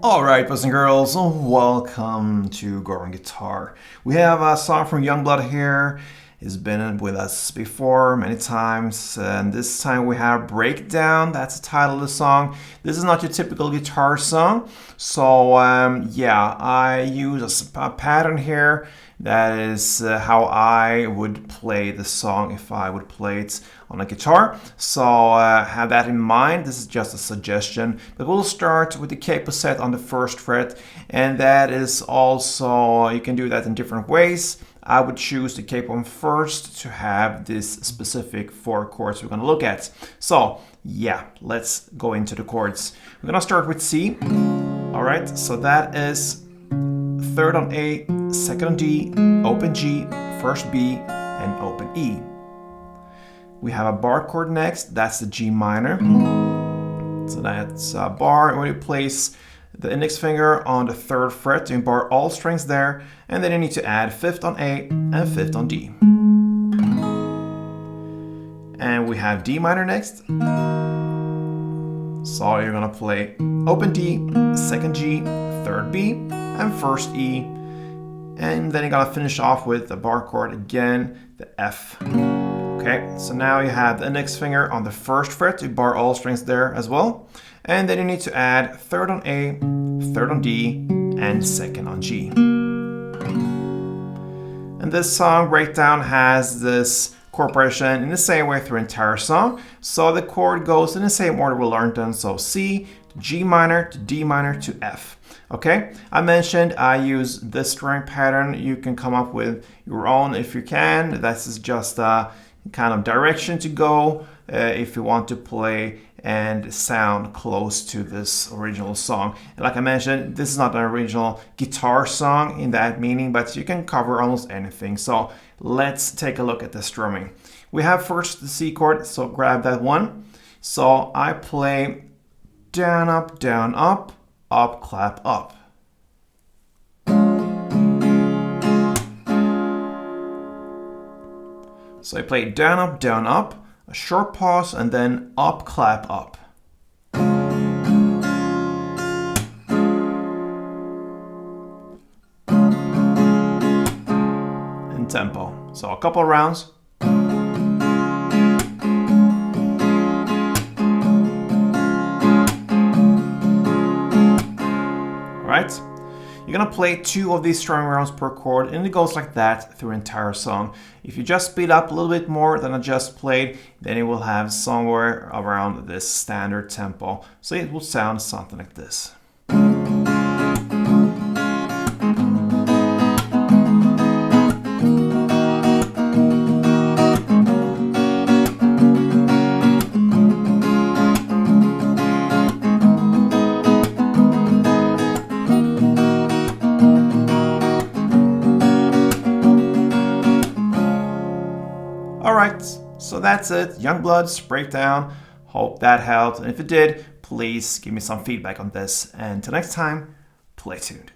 Alright, boys and girls, welcome to Go On Guitar. We have a song from YUNGBLUD here. He's been with us before many times, and this time we have Breakdown. That's the title of the song. This is not your typical guitar song, so yeah, I use a pattern here. That is how I would play the song if I would play it on a guitar. So have that in mind. This is just a suggestion. But we'll start with the capo set on the first fret. And that is also, you can do that in different ways. I would choose the capo on first to have this specific 4 chords we're going to look at. So yeah, let's go into the chords. We're going to start with C. Alright, so that is 3rd on A, 2nd on D, open G, 1st B, and open E. We have a bar chord next, that's the G minor. So that's a bar where you place the index finger on the 3rd fret to bar all strings there, and then you need to add 5th on A and 5th on D. And we have D minor next. So you're gonna play open D, 2nd G, 3rd B, and 1st E, and then you're gonna finish off with the bar chord again, the F. Okay, so now you have the index finger on the 1st fret to bar all strings there as well, and then you need to add 3rd on A, 3rd on D, and 2nd on G. And this song Breakdown has this chord progression in the same way through the entire song, so the chord goes in the same order we learned them, so C to G minor to D minor to F. Okay, I mentioned I use this string pattern. You can come up with your own if you can. This is just a kind of direction to go if you want to play and sound close to this original song. And like I mentioned, this is not an original guitar song in that meaning, but you can cover almost anything. So let's take a look at the strumming. We have first the C chord, so grab that one. So I play down, up, clap, up. So I play down, up, a short pause, and then up, clap, up. In tempo. So a couple rounds. Right? You're gonna play 2 of these strumming rounds per chord, and it goes like that through the entire song. If you just speed up a little bit more than I just played, then it will have somewhere around this standard tempo. So it will sound something like this. Alright, so that's it. YUNGBLUD's Breakdown. Hope that helped. And if it did, please give me some feedback on this. And until next time, play tuned.